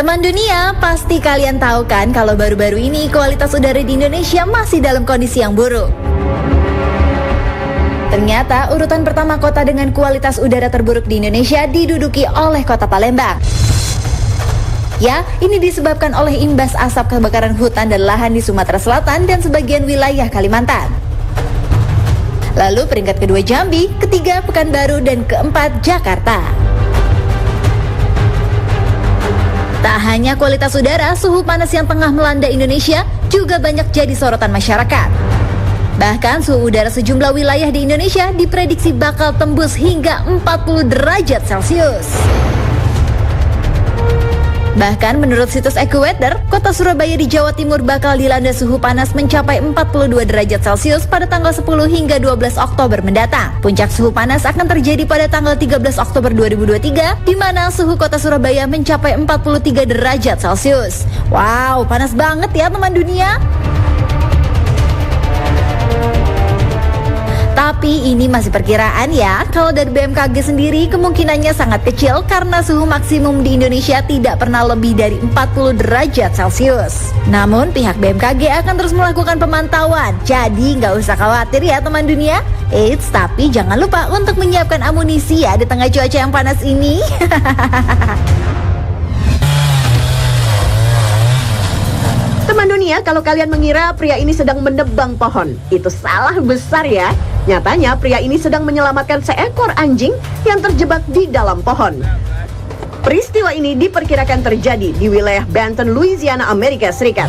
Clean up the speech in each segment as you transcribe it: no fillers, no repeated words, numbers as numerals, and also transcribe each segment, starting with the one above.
Teman dunia, pasti kalian tahu kan kalau baru-baru ini kualitas udara di Indonesia masih dalam kondisi yang buruk. Ternyata urutan pertama kota dengan kualitas udara terburuk di Indonesia diduduki oleh kota Palembang. Ya, ini disebabkan oleh imbas asap kebakaran hutan dan lahan di Sumatera Selatan dan sebagian wilayah Kalimantan. Lalu peringkat kedua Jambi, ketiga Pekanbaru, dan keempat Jakarta. Tak hanya kualitas udara, suhu panas yang tengah melanda Indonesia juga banyak jadi sorotan masyarakat. Bahkan suhu udara sejumlah wilayah di Indonesia diprediksi bakal tembus hingga 40 derajat Celcius. Bahkan menurut situs AccuWeather, kota Surabaya di Jawa Timur bakal dilanda suhu panas mencapai 42 derajat Celcius pada tanggal 10 hingga 12 Oktober mendatang. Puncak suhu panas akan terjadi pada tanggal 13 Oktober 2023, di mana suhu kota Surabaya mencapai 43 derajat Celcius. Wow, panas banget ya teman dunia. Tapi ini masih perkiraan ya. Kalau dari BMKG sendiri kemungkinannya sangat kecil karena suhu maksimum di Indonesia tidak pernah lebih dari 40 derajat Celcius. Namun pihak BMKG akan terus melakukan pemantauan. Jadi nggak usah khawatir ya teman dunia. Eits, tapi jangan lupa untuk menyiapkan amunisi ya di tengah cuaca yang panas ini. Teman dunia, kalau kalian mengira pria ini sedang menebang pohon, itu salah besar ya. Nyatanya pria ini sedang menyelamatkan seekor anjing yang terjebak di dalam pohon. Peristiwa ini diperkirakan terjadi di wilayah Benton, Louisiana, Amerika Serikat.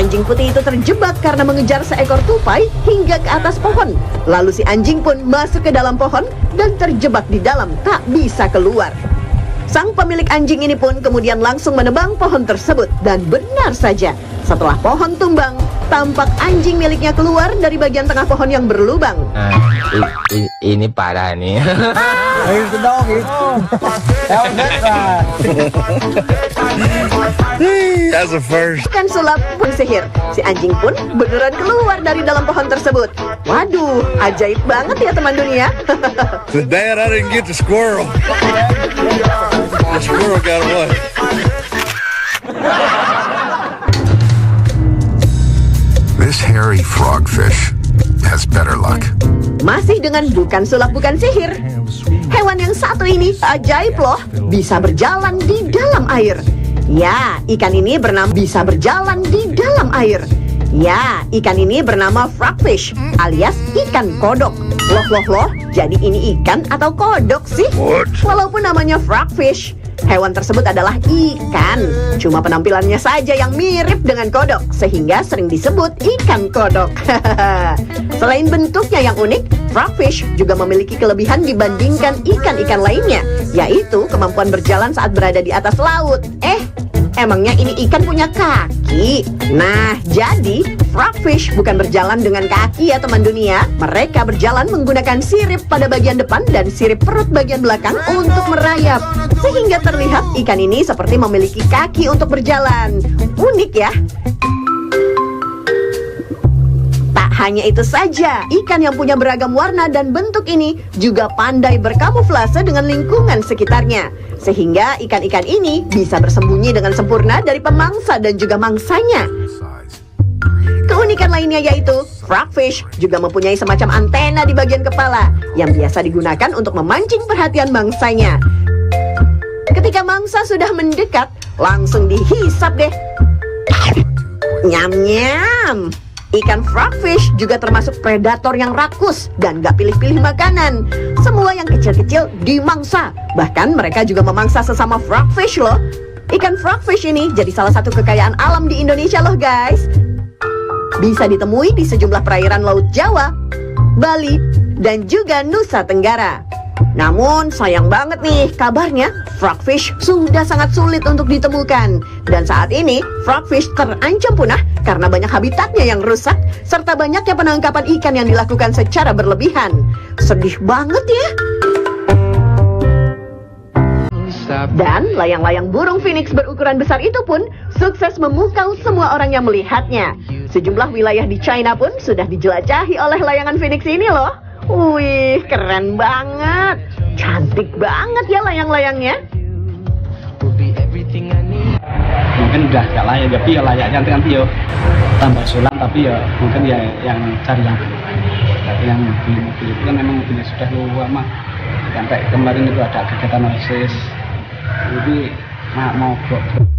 Anjing putih itu terjebak karena mengejar seekor tupai hingga ke atas pohon. Lalu si anjing pun masuk ke dalam pohon dan terjebak di dalam, tak bisa keluar. Sang pemilik anjing ini pun kemudian langsung menebang pohon tersebut. Dan benar saja, setelah pohon tumbang, tampak anjing miliknya keluar dari bagian tengah pohon yang berlubang. Ini parah nih. Here's the doggy. That's a first. Kan sulap pun sihir, si anjing pun beneran keluar dari dalam pohon tersebut. Waduh, ajaib banget ya teman dunia. The dad, I didn't get the squirrel. The squirrel got away. This hairy frogfish has better luck. Masih dengan bukan sulap bukan sihir. Hewan yang satu ini ajaib loh, bisa berjalan di dalam air. Ya, ikan ini bisa berjalan di dalam air. Ya, ikan ini bernama frogfish alias ikan kodok. Loh, jadi ini ikan atau kodok sih? Walaupun namanya frogfish, hewan tersebut adalah ikan. Cuma penampilannya saja yang mirip dengan kodok, sehingga sering disebut ikan kodok. Selain bentuknya yang unik, frogfish juga memiliki kelebihan dibandingkan ikan-ikan lainnya, yaitu kemampuan berjalan saat berada di atas laut. Emangnya ini ikan punya kaki? Nah, jadi frogfish bukan berjalan dengan kaki ya teman dunia. Mereka berjalan menggunakan sirip pada bagian depan dan sirip perut bagian belakang untuk merayap, sehingga terlihat ikan ini seperti memiliki kaki untuk berjalan. Unik ya. Tak hanya itu saja, ikan yang punya beragam warna dan bentuk ini juga pandai berkamuflase dengan lingkungan sekitarnya, sehingga ikan-ikan ini bisa bersembunyi dengan sempurna dari pemangsa dan juga mangsanya. Keunikan lainnya yaitu frogfish juga mempunyai semacam antena di bagian kepala yang biasa digunakan untuk memancing perhatian mangsanya. Ketika mangsa sudah mendekat, langsung dihisap deh. Nyam-nyam. Ikan frogfish juga termasuk predator yang rakus dan gak pilih-pilih makanan. Semua yang kecil-kecil dimangsa. Bahkan mereka juga memangsa sesama frogfish loh. Ikan frogfish ini jadi salah satu kekayaan alam di Indonesia loh guys. Bisa ditemui di sejumlah perairan Laut Jawa, Bali, dan juga Nusa Tenggara. Namun sayang banget nih, kabarnya frogfish sudah sangat sulit untuk ditemukan. Dan saat ini frogfish terancam punah karena banyak habitatnya yang rusak, serta banyaknya penangkapan ikan yang dilakukan secara berlebihan. Sedih banget ya. Dan layang-layang burung phoenix berukuran besar itu pun sukses memukau semua orang yang melihatnya. Sejumlah wilayah di China pun sudah dijelajahi oleh layangan Phoenix ini loh. Wih, keren banget. Cantik banget ya layang-layangnya. Mungkin udah gak layak, tapi ya layaknya nanti yo tambah sulam, tapi ya mungkin ya yang cari yang tapi yang mobil itu kan memang mobilnya sudah lama. Sampai kemarin itu ada kegiatan OSIS, jadi mogok.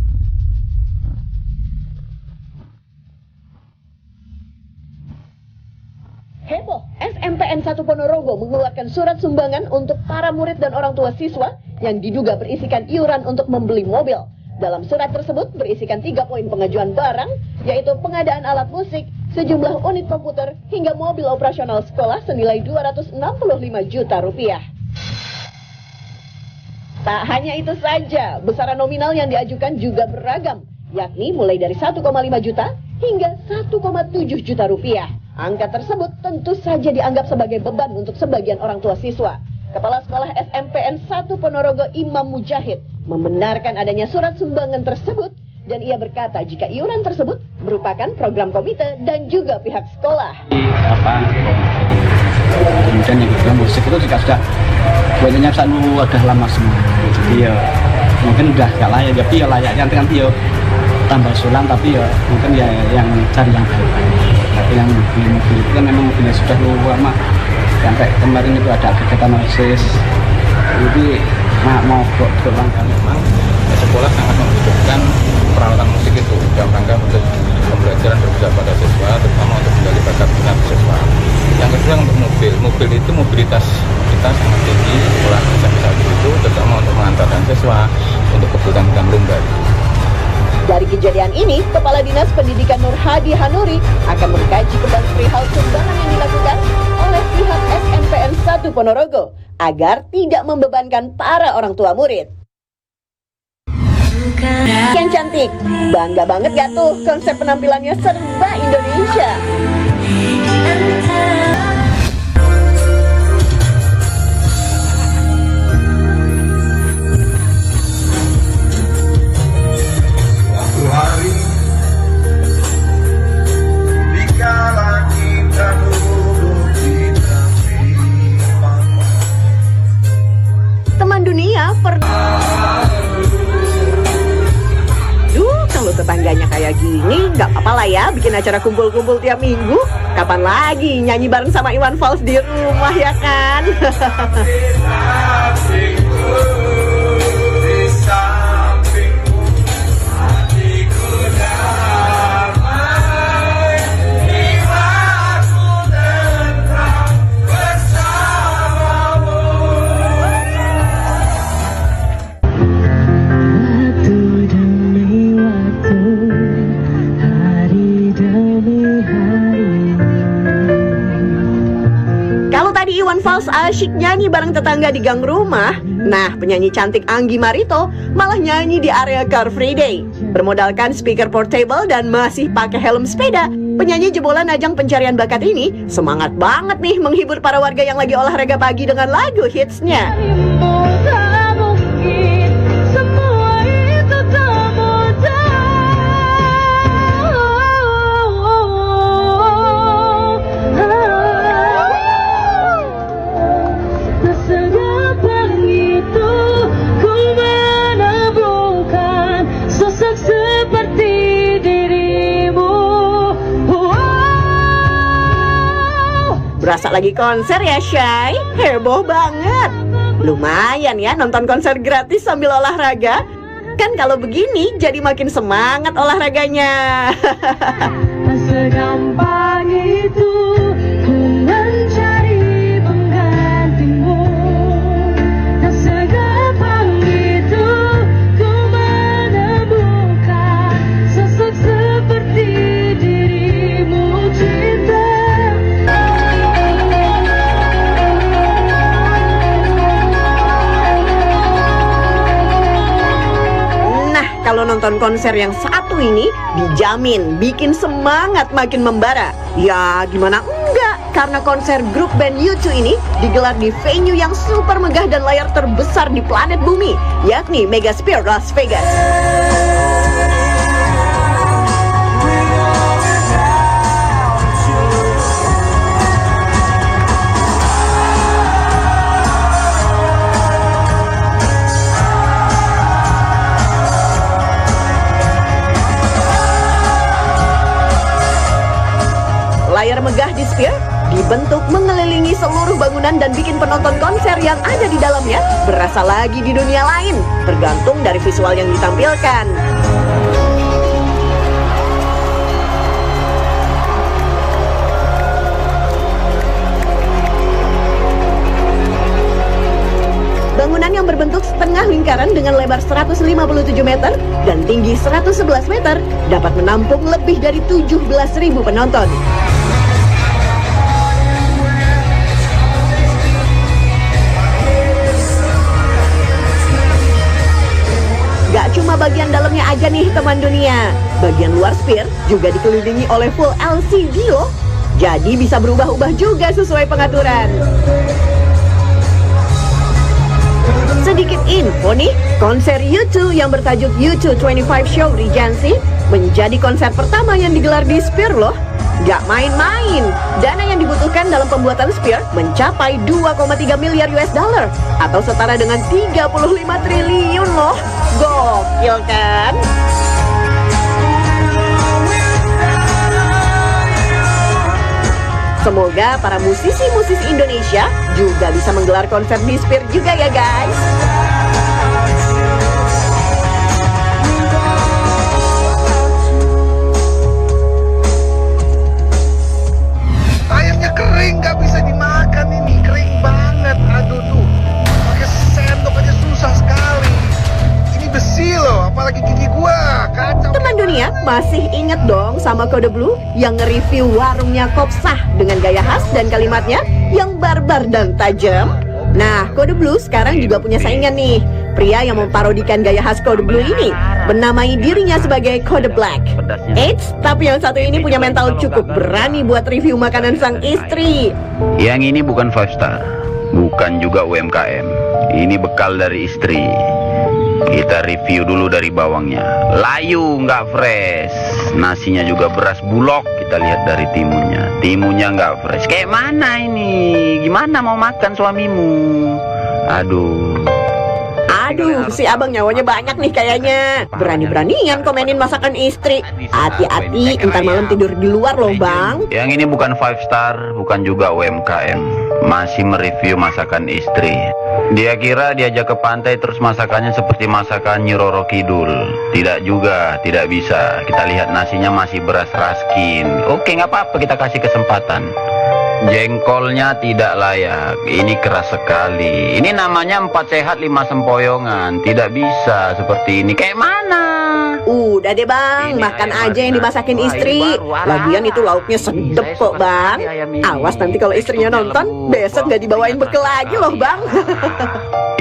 Heboh, SMPN 1 Ponorogo mengeluarkan surat sumbangan untuk para murid dan orang tua siswa yang diduga berisikan iuran untuk membeli mobil. Dalam surat tersebut berisikan 3 poin pengajuan barang, yaitu pengadaan alat musik, sejumlah unit komputer, hingga mobil operasional sekolah senilai 265 juta rupiah. Tak hanya itu saja, besaran nominal yang diajukan juga beragam, yakni mulai dari 1,5 juta hingga 1,7 juta rupiah. Angka tersebut tentu saja dianggap sebagai beban untuk sebagian orang tua siswa. Kepala Sekolah SMPN 1 Ponorogo Imam Mujahid membenarkan adanya surat sumbangan tersebut dan ia berkata jika iuran tersebut merupakan program komite dan juga pihak sekolah. Kemudian yang kedua musik itu juga sudah buatnya udah lama semua. Jadi ya mungkin udah gak layak, tapi ya layaknya nanti yo tambah sulam, tapi ya mungkin ya yang cari yang baik. Tapi yang mobil itu kan memang mobilnya sudah lama. Sampai kemarin itu ada kegiatan OSIS, jadi mogok berulang kali. Memang sekolah sangat membutuhkan peralatan musik itu dalam rangka untuk pembelajaran berbeda pada siswa, terutama untuk menggali bakat minat siswa. Yang kedua untuk mobil itu mobilitas kita sangat tinggi sekolah SMP 1 itu, terutama untuk mengantarkan siswa untuk kebutuhan lomba. Dari kejadian ini, Kepala Dinas Pendidikan Nur Hadi Hanuri akan mengkaji kembali perihal sumbangan yang dilakukan oleh pihak SMPN 1 Ponorogo agar tidak membebankan para orang tua murid. Yang cantik, bangga banget gak tuh konsep penampilannya serba Indonesia. Teman dunia kalau tetangganya kayak gini, nggak apa-apa lah ya bikin acara kumpul-kumpul tiap minggu. Kapan lagi nyanyi bareng sama Iwan Fals di rumah ya kan? Iwan Fals asyik nyanyi bareng tetangga di gang rumah. Nah, penyanyi cantik Anggi Marito malah nyanyi di area Car Free Day. Bermodalkan speaker portable dan masih pakai helm sepeda, penyanyi jebolan ajang pencarian bakat ini semangat banget nih menghibur para warga yang lagi olahraga pagi dengan lagu hitsnya. Berasa lagi konser ya, Shay? Heboh banget. Lumayan ya nonton konser gratis sambil olahraga. Kan kalau begini jadi makin semangat olahraganya. Segampang itu ku mencari penggantimu. Segampang itu ku menemukan sosok seperti dirimu, cinta. Kalau nonton konser yang satu ini, dijamin bikin semangat makin membara. Ya gimana enggak, karena konser grup band U2 ini digelar di venue yang super megah dan layar terbesar di planet bumi, yakni Megasphere Las Vegas. layar megah di Sphere dibentuk mengelilingi seluruh bangunan dan bikin penonton konser yang ada di dalamnya berasa lagi di dunia lain, tergantung dari visual yang ditampilkan. Bangunan yang berbentuk setengah lingkaran dengan lebar 157 meter dan tinggi 111 meter dapat menampung lebih dari 17.000 penonton. Gak cuma bagian dalamnya aja nih teman dunia, bagian luar Sphere juga dikelilingi oleh full LCD loh. Jadi bisa berubah-ubah juga sesuai pengaturan. Sedikit info nih, konser U2 yang bertajuk U2 25 Show Regency menjadi konser pertama yang digelar di Sphere loh. Gak main-main, dana yang dibutuhkan dalam pembuatan Sphere mencapai 2,3 miliar US dollar atau setara dengan 35 triliun loh. Gokil kan? Semoga para musisi-musisi Indonesia juga bisa menggelar konser di Sphere juga ya guys. Ayamnya kering, gak bisa dimakan ini, kering banget. Aduh tuh, pakai sendok aja susah sekali. Ini besi loh, apalagi gigi gua, kacau. Teman dunia, masih inget dong sama Kode Blue yang nge-review warungnya Kopsah dengan gaya khas dan kalimatnya yang barbar dan tajam? Nah, Kode Blue sekarang juga punya saingan nih. Pria yang memparodikan gaya khas Kode Blue ini menamai dirinya sebagai Kode Black. Eits, tapi yang satu ini punya mental cukup berani buat review makanan sang istri. Yang ini bukan 5 star, bukan juga UMKM. Ini bekal dari istri. Kita review dulu dari bawangnya. Layu, nggak fresh. Nasinya juga beras bulog. Kita lihat dari timunnya. Timunnya nggak fresh. Kayak mana ini? Gimana mau makan suamimu? Aduh, si abang nyawanya banyak nih kayaknya. Berani-beranian komenin masakan istri. Hati-hati, ntar malam tidur di luar loh bang. Yang ini bukan 5 star, bukan juga UMKM. Masih mereview masakan istri. Dia kira diajak ke pantai terus masakannya seperti masakan Nyi Roro Kidul. Tidak juga, tidak bisa. Kita lihat nasinya masih beras raskin. Oke, nggak apa-apa, kita kasih kesempatan. Jengkolnya tidak layak. Ini keras sekali. Ini namanya 4 sehat 5 sempoyongan. Tidak bisa seperti ini. Kayak mana? Udah deh bang, makan aja yang dimasakin istri. Lagian itu lauknya sedep kok bang. Awas nanti kalau istrinya nonton, besok nggak dibawain bekal lagi loh bang.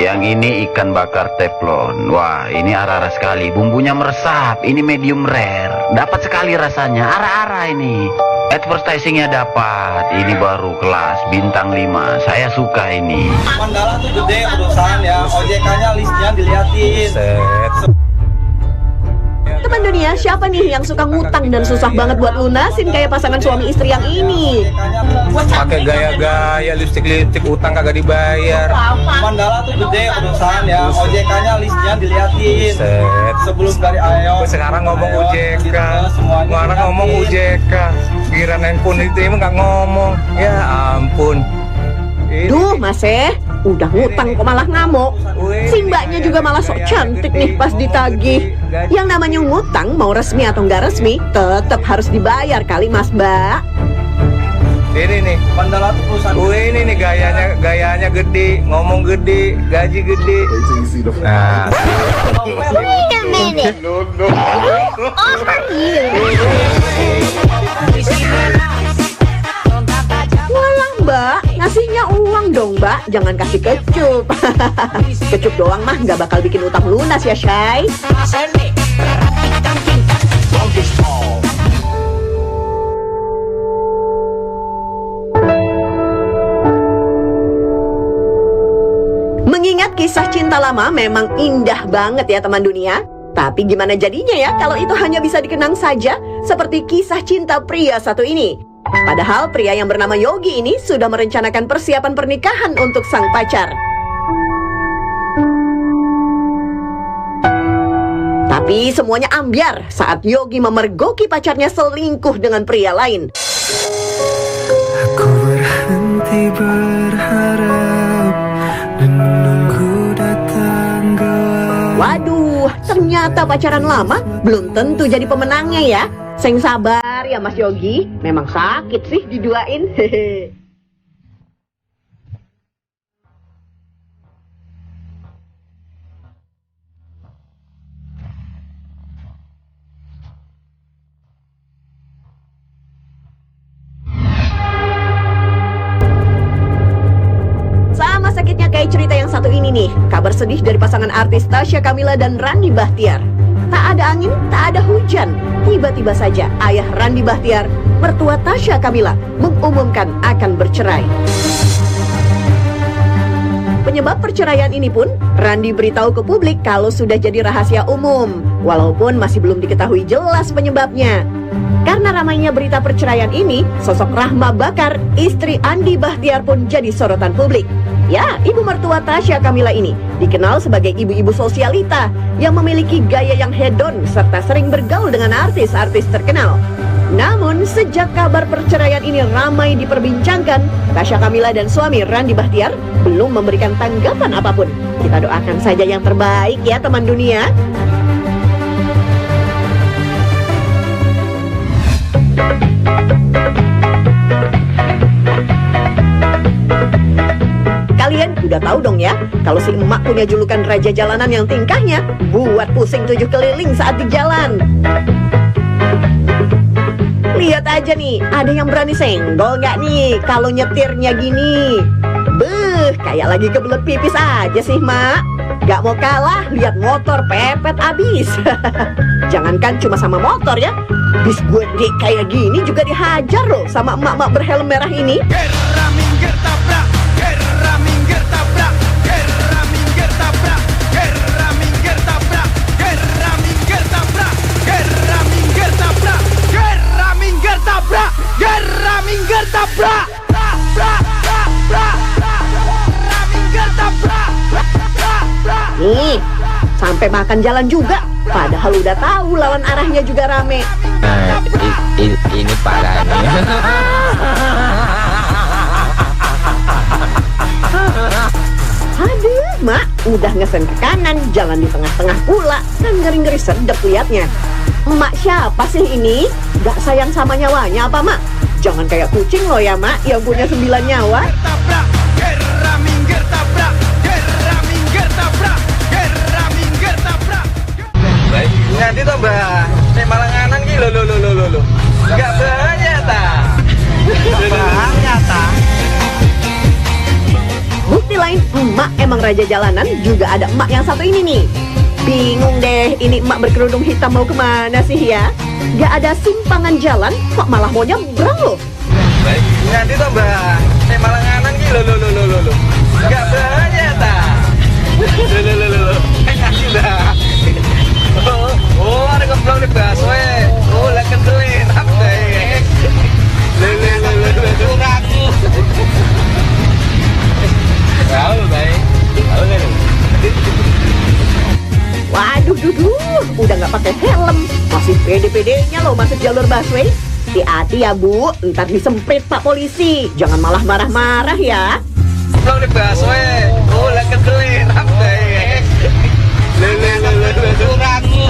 Yang ini ikan bakar teflon. Wah, ini arah-arah sekali. Bumbunya meresap. Ini medium rare. Dapat sekali rasanya. Arah-arah ini. Advertisingnya dapat. Ini baru kelas bintang 5. Saya suka ini. Mandala tuh gede perusahaan ya. OJK-nya listnya diliatin. Teman dunia, siapa nih yang suka ngutang dan susah banget buat lunasin kayak pasangan suami istri yang ini? Pakai gaya-gaya, lipstik-lipstik, utang kagak dibayar. Mandala tuh gede perusahaan ya. OJK-nya listnya diliatin. Sebelum dari ayo. Sekarang ngomong OJK, sekarang ngomong OJK. Kira handphone itu emang nggak ngomong. Ya ampun. Duh mas udah ngutang kok malah ngamuk. Si mbaknya juga malah sok cantik nih pas ditagih. Yang namanya ngutang mau resmi atau nggak resmi tetap harus dibayar kali mas mbak. Ini nih, Mandala tuh perusahaan. ini nih gayanya gede, ngomong gede, gaji gede. Nah, Wait a minute. Walah mbak, ngasihnya uang dong mbak, jangan kasih kecup. Kecup doang mah nggak bakal bikin utang lunas ya Shay. Mengingat kisah cinta lama memang indah banget ya teman dunia. Tapi gimana jadinya ya kalau itu hanya bisa dikenang saja seperti kisah cinta pria satu ini. Padahal pria yang bernama Yogi ini sudah merencanakan persiapan pernikahan untuk sang pacar. Tapi semuanya ambyar saat Yogi memergoki pacarnya selingkuh dengan pria lain. Aku berhenti berharap dan menunggu datang gawai. Waduh, ternyata pacaran lama belum tentu jadi pemenangnya ya. Seng sabar ya Mas Yogi, memang sakit sih diduain. Hehe. Sama sakitnya kayak cerita yang satu ini nih. Kabar sedih dari pasangan artis Tasya Kamila dan Randy Bahtiar. Tak ada angin, tak ada hujan. Tiba-tiba saja ayah Randy Bahtiar, mertua Tasya Kamila, mengumumkan akan bercerai. Penyebab perceraian ini pun Randy beritahu ke publik kalau sudah jadi rahasia umum, walaupun masih belum diketahui jelas penyebabnya. Karena ramainya berita perceraian ini, sosok Rahma Bakar, istri Andi Bahtiar pun jadi sorotan publik. Ya, ibu mertua Tasya Kamila ini dikenal sebagai ibu-ibu sosialita yang memiliki gaya yang hedon serta sering bergaul dengan artis-artis terkenal. Namun, sejak kabar perceraian ini ramai diperbincangkan, Tasya Kamila dan suami Randy Bahtiar belum memberikan tanggapan apapun. Kita doakan saja yang terbaik ya teman dunia. Kalian udah tahu dong ya, kalau si emak punya julukan raja jalanan yang tingkahnya buat pusing 7 keliling saat di jalan. Lihat aja nih, ada yang berani senggol nggak nih kalau nyetirnya gini? Beuh, kayak lagi kebelet pipis aja sih, Mak. Gak mau kalah, lihat motor pepet abis. Jangankan cuma sama motor ya, bis gede kayak gini juga dihajar loh sama emak-emak berhelm merah ini. Nih, sampai makan jalan juga. Padahal udah tahu lawan arahnya juga rame. Ini parah nih. Aduh, Mak, udah ngesen ke kanan, jalan di tengah-tengah pula. Kan ngeri-ngeri sedep liatnya. Emak siapa sih ini? Gak sayang sama nyawanya apa, Mak? Jangan kayak kucing loh ya, Mak, yang punya 9 nyawa. Nanti tuh mbak, saya malah nganan gitu lo. Gak banyak ta. Banyak ta. Bukti lain, emak emang raja jalanan, juga ada emak yang satu ini nih. Bingung deh, ini emak berkerudung hitam mau kemana sih ya? Gak ada simpangan jalan, kok malah mau nyebrang loh. Nanti tuh mbak, saya malah nganan gitu lo. Gak banyak ta. Lo. Kasih dah. Oh, ada keblong di busway. Oh, lah kenduin apa ya? Lo ngaku. Tahu, baik. Tahu kan? Waduh, udah nggak pakai helm, masih pede-pedenya loh masuk jalur busway. Hati-hati ya Bu, ntar disemprit Pak Polisi. Jangan malah marah-marah ya. Keblong di busway. Oh, lah kenduin apa ya? Lo ngaku.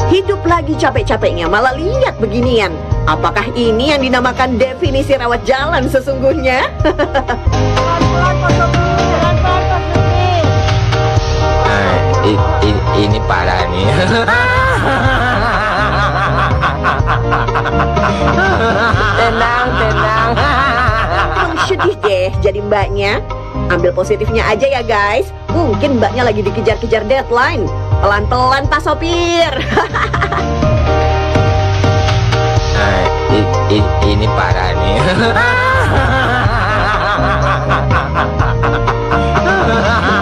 Hidup lagi capek-capeknya malah lihat beginian. Apakah ini yang dinamakan definisi rawat jalan sesungguhnya? Ini parah nih. Tenang. Sedih deh jadi mbaknya. Ambil positifnya aja ya guys. Mungkin mbaknya lagi dikejar-kejar deadline. Pelan-pelan Pak Sopir. Ini parah nih.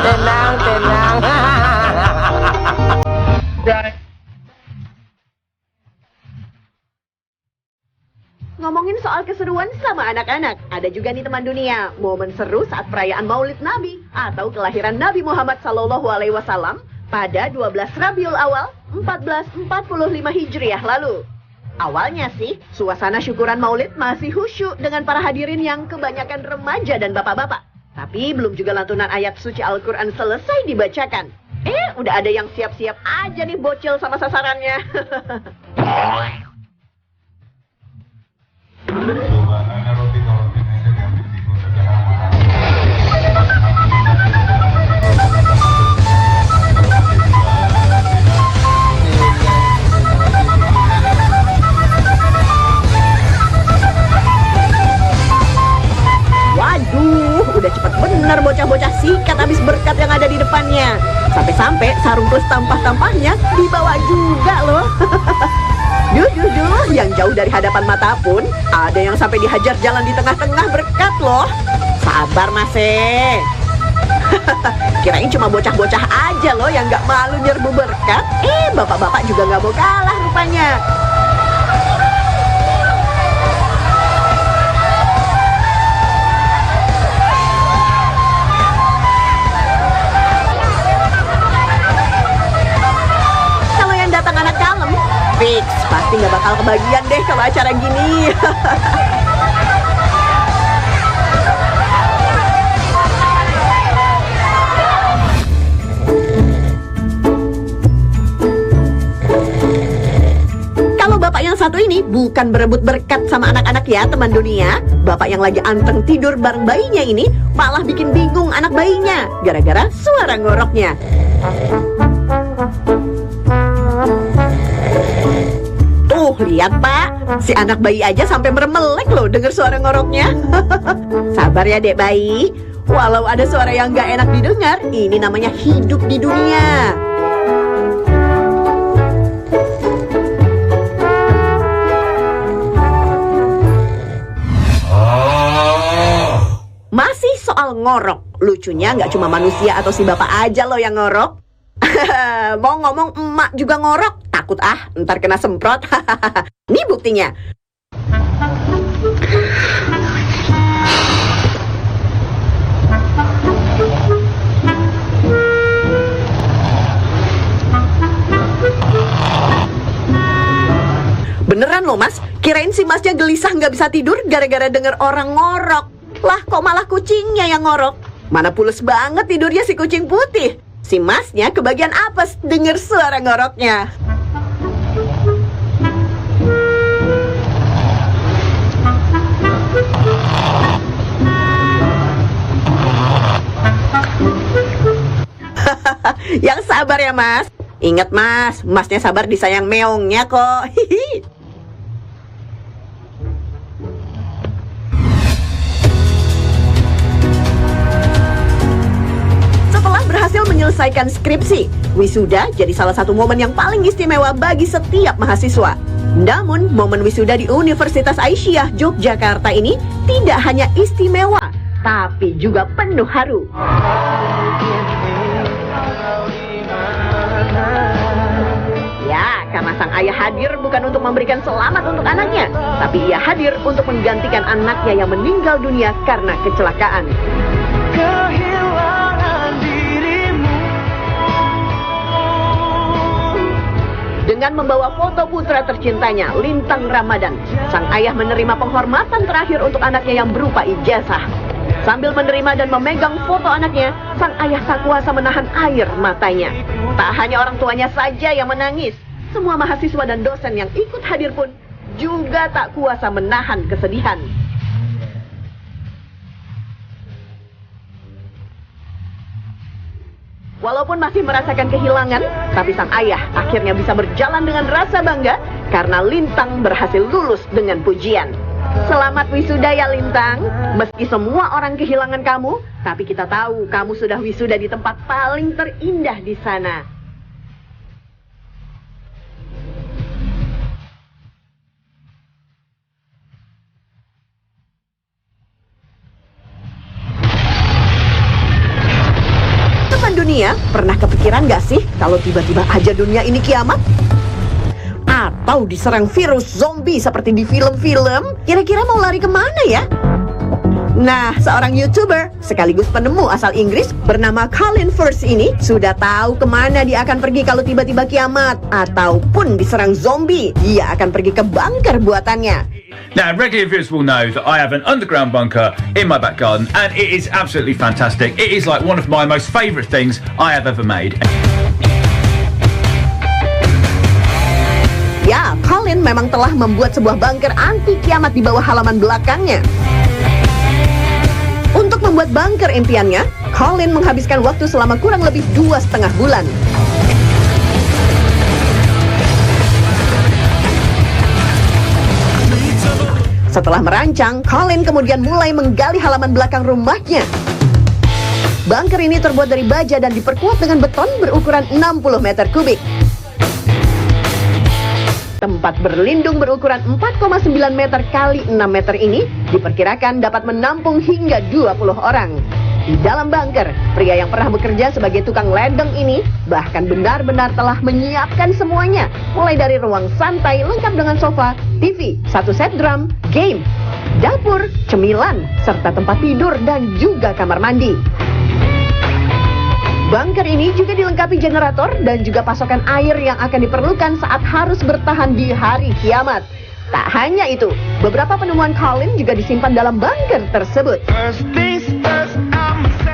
Tenang. Ngomongin soal keseruan sama anak-anak, ada juga nih teman dunia, momen seru saat perayaan Maulid Nabi atau kelahiran Nabi Muhammad SAW pada 12 Rabiul Awal 1445 Hijriah lalu. Awalnya sih, suasana syukuran Maulid masih khusyuk dengan para hadirin yang kebanyakan remaja dan bapak-bapak. Tapi belum juga lantunan ayat suci Al-Quran selesai dibacakan. Udah ada yang siap-siap aja nih bocil sama sasarannya. Waduh, udah cepet bener bocah-bocah sikat habis berkat yang ada di depannya. Sampai-sampai sarung plus tampah-tampahnya dibawa juga loh. Duh, yang jauh dari hadapan mata pun ada yang sampai dihajar jalan di tengah-tengah berkat loh. Sabar Mas. Kirain cuma bocah-bocah aja loh yang gak malu nyerbu berkat. Bapak-bapak juga gak mau kalah rupanya. Fix, pasti nggak bakal kebagian deh kalau acara gini. Kalau bapak yang satu ini bukan berebut berkat sama anak-anak ya teman dunia. Bapak yang lagi anteng tidur bareng bayinya ini malah bikin bingung anak bayinya gara-gara suara ngoroknya. Lihat Pak, si anak bayi aja sampai meremelek loh denger suara ngoroknya. Sabar ya dek bayi, walau ada suara yang gak enak didengar, ini namanya hidup di dunia. Masih soal ngorok, lucunya gak cuma manusia atau si bapak aja loh yang ngorok. Mau ngomong emak juga ngorok. Takut ntar kena semprot. Nih buktinya. Beneran loh Mas, kirain si Masnya gelisah nggak bisa tidur gara-gara denger orang ngorok. Lah kok malah kucingnya yang ngorok? Mana pules banget tidurnya si kucing putih. Si Masnya kebagian apes denger suara ngoroknya. Yang sabar ya Mas. Ingat Mas, Masnya sabar disayang meongnya kok. Berhasil menyelesaikan skripsi, wisuda jadi salah satu momen yang paling istimewa bagi setiap mahasiswa. Namun, momen wisuda di Universitas Aisyah Yogyakarta ini tidak hanya istimewa, tapi juga penuh haru. Ya, karena sang ayah hadir bukan untuk memberikan selamat untuk anaknya, tapi ia hadir untuk menggantikan anaknya yang meninggal dunia karena kecelakaan. Dengan membawa foto putra tercintanya, Lintang Ramadan, sang ayah menerima penghormatan terakhir untuk anaknya yang berupa ijazah. Sambil menerima dan memegang foto anaknya, sang ayah tak kuasa menahan air matanya. Tak hanya orang tuanya saja yang menangis, semua mahasiswa dan dosen yang ikut hadir pun juga tak kuasa menahan kesedihan. Walaupun masih merasakan kehilangan, tapi sang ayah akhirnya bisa berjalan dengan rasa bangga karena Lintang berhasil lulus dengan pujian. Selamat wisuda ya Lintang. Meski semua orang kehilangan kamu, tapi kita tahu kamu sudah wisuda di tempat paling terindah di sana. Dunia, pernah kepikiran gak sih kalau tiba-tiba aja dunia ini kiamat? Atau diserang virus zombie seperti di film-film? Kira-kira mau lari kemana ya? Nah, seorang YouTuber sekaligus penemu asal Inggris bernama Colin Firth ini sudah tahu kemana dia akan pergi kalau tiba-tiba kiamat ataupun diserang zombie. Dia akan pergi ke bunker buatannya. Now, regular viewers will know that I have an underground bunker in my back garden, and it is absolutely fantastic. It is like one of my most favourite things I have ever made. Ya, Colin memang telah membuat sebuah bunker anti kiamat di bawah halaman belakangnya. Untuk membuat bunker impiannya, Colin menghabiskan waktu selama kurang lebih 2,5 bulan. Setelah merancang, Colin kemudian mulai menggali halaman belakang rumahnya. Bunker ini terbuat dari baja dan diperkuat dengan beton berukuran 60 meter kubik. Tempat berlindung berukuran 4,9 meter kali 6 meter ini diperkirakan dapat menampung hingga 20 orang. Di dalam bunker, pria yang pernah bekerja sebagai tukang ledeng ini bahkan benar-benar telah menyiapkan semuanya. Mulai dari ruang santai lengkap dengan sofa, TV, 1 set drum, game, dapur, cemilan, serta tempat tidur dan juga kamar mandi. Bunker ini juga dilengkapi generator dan juga pasokan air yang akan diperlukan saat harus bertahan di hari kiamat. Tak hanya itu, beberapa penemuan Colin juga disimpan dalam bunker tersebut. First things first.